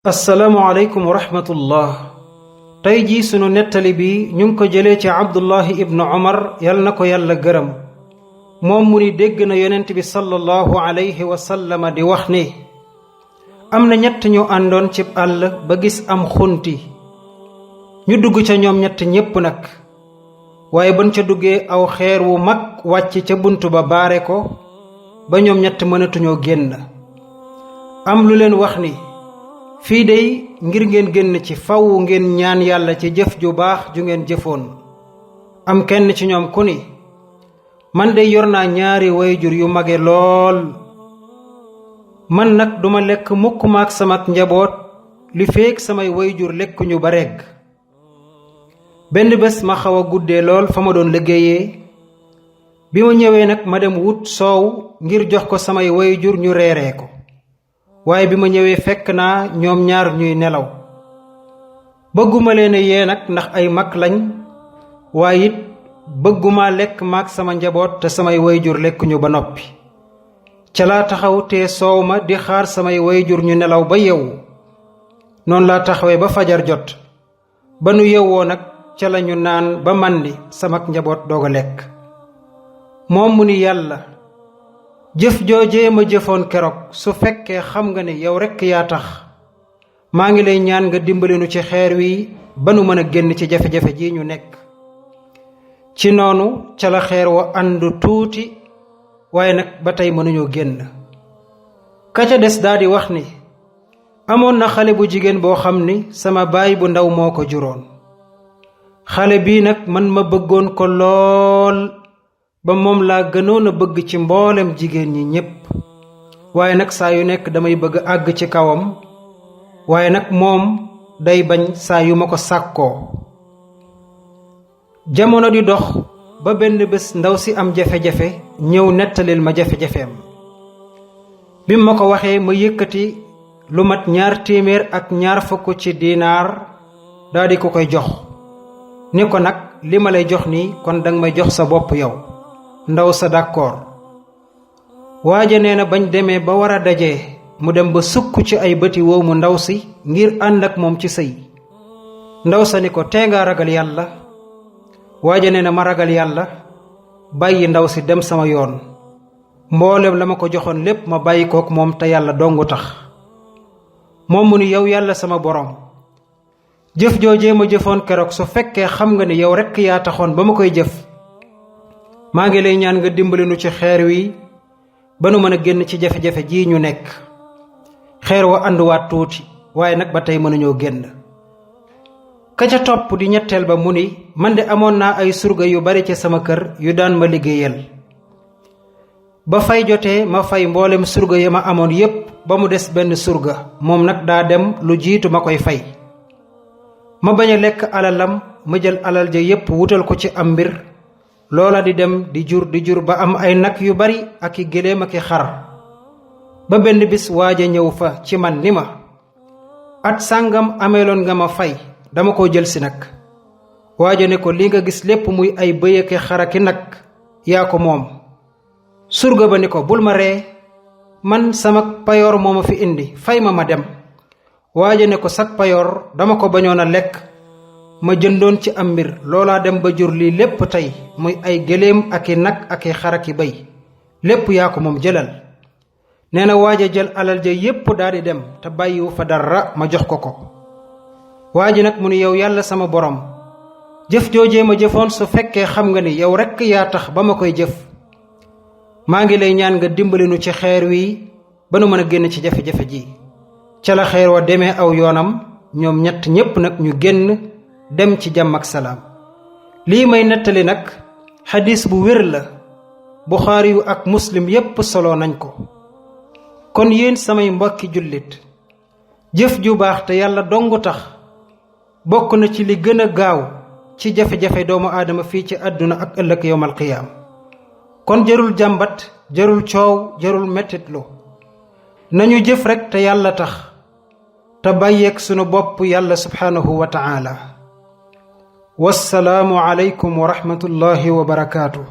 assalaamu aleykum wa rahmatullah. tey jii sunu nettali bi ñu ngi ko jëlee ci abdullahi ibnu omar yal na ko yàlla gërëm moom mu ni dégg na yonent bi sallallahu alayhi wa sallama di wax ni am na ñett ñu àndoon cib àll ba gis am xunti ñu dugg ca ñoom ñett ñépp nag waaye ban ca duggee aw xeer wu mag wàcc ca bunt ba baare ko ba ñoom ñett mënatuñoo génn. am lu leen wax ni fii dey ngir ngeen génn ci faw ngeen ñaan yàlla ci jëf ju baax ju ngeen jëfoon. am kenn ci ñoom ku ni man dey yor naa ñaari wayjur yu mage lool, man nag duma lekk mukk maak samak njaboot li feek samay wayjur lekkuñu ba regg. benn bés ma xaw a guddee lool fa ma doon liggéeyee, bi ma ñëwee nag ma dem wut soow ngir jox ko samay wayjur ñu reeree ko, waaye bi ma ñëwee fekk naa ñoom ñaar ñuy nelaw. bëgguma leen yee nag ndax ay mag lañ, waaye it bëgguma lekk maak sama njaboot te samay wayjur lekkuñu ba noppi. ca laa taxaw te soow ma di xaar samay wayjur ñu nelaw ba yeewu. noonu laa taxawee ba fajar jot, ba nu yeewoo nag ca lañu naan ba màndi samak njaboot doog a lekk. moom mu ni yàlla, jëf joojee ma jëfoon keroog su fekkee xam nga ne yow rekk yaa tax, maa ngi lay ñaan nga dimbalinu ci xeer wi ba nu mën a génn ci jafe-jafe ji ñu nekk. ci noonu ca la xeer wa àndu tuuti, waaye nag ba tey mënuñoo génn. ka ca des daldi wax ni amoon na xale bu jigéen boo xam ni sama baay bu ndaw moo ko juróon. xale bii nag man ma bëggoon ko lool ba moom laa gënoon a bëgg ci mboolem jigéen ñi ñépp, waaye nag saa yu nekk damay bëgg àgg ci kawam, waaye nag moom day bañ saa yu ma ko sàkkoo. jamono di dox ba benn bés ndaw si am jafe-jafe ñëw nettalil ma jafe-jafeem. bi ma ko waxee ma yëkkati lu mat 220 ci diinaar daldi ko koy jox, ni ko nag li ma lay jox nii kon danga may jox sa bopp yow. ndaw sa d'accord. waaja nee na bañ demee ba war a dajee mu dem ba sukk ci ay bëti wow mu ndaw si ngir ànd ak moom ci sëy. ndaw sa ni ko tee nga ragal yàlla. waaja nee na ma ragal yàlla bàyyi ndaw si dem sama yoon. mboolem la ma ko joxoon lépp ma bàyyi kook moom te yàlla dongu tax. moom mu ni yow yàlla sama boroom, jëf joojee ma jëfoon keroog su fekkee xam nga ni yow rekk yaa taxoon ba ma koy jëf, maa ngi lay ñaan nga dimbali nu ci xeer wi ba nu mën a génn ci jafe-jafe ji ñu nekk. xeer wa ànduwaat tuuti, waaye nag ba tey mënuñoo génn. ka ca topp di ñetteel ba mu ni man de amoon naa ay surga yu bari ci sama kër yu daan ma liggéeyal. ba fay jotee ma fay mboolem surga ya ma amoon yépp ba mu des benn surga, moom nag daa dem lu jiitu ma koy fay. ma bañ a lekk alalam, ma jël alal ja yépp wutal ko ci am mbir. loola di dem di jur ba am ay nag yu bari ak i géléem ak i xar. ba benn bis waaja ñëw fa ci man ni ma at sàngam ameeloon nga ma fay, dama ko jël si nag. waaja ne ko li nga gis lépp muy ay bëy ak i xar ak i nag yaa ko moom. surga ba ni ko bul ma ree, man sama payoor moo ma fi indi, fay ma dem. waaja ne ko sak payoor dama ko bañoon a lekk, ma jëndoon ci am mbir, loolaa dem ba jur lii lépp tey muy ay gëléem ak i nag ak i xar ak i bëy, lépp yaa ko moom jëlal. nee na waaja jël alal ja yépp daldi dem te bàyyiwu fa dara, ma jox ko ko. waaja nag mu ni yow yàlla sama borom, jëf joojee ma jëfoon su fekkee xam nga ni yow rekk yaa tax ba ma koy jëf, maa ngi lay ñaan nga dimbali nu ci xeer wi ba nu mën a génn ci jafe-jafe ji. ca la xeer wa demee aw yoonam, ñoom ñett ñépp nag ñu génn dem ci jàmm ak salaam. lii may nettali nag xadis bu wér la, buxaari yu ak muslim yépp solo nañ ko. kon yéen samay mbokki jullit, jëf ju baax te yàlla dongu tax bokk na ci li gën a gaaw ci jafe-jafe doomu aadama fii ci àdduna ak ëllëg yowmal qiyaam. kon jarul jàmbat, jarul coow, jarul mettitlu. nañu jëf rekk te yàlla tax te bàyyeek sunu bopp yàlla subhaanahu wa ta'ala. wassalaamu aleykum wa rahmatullahi wa barakaatuh.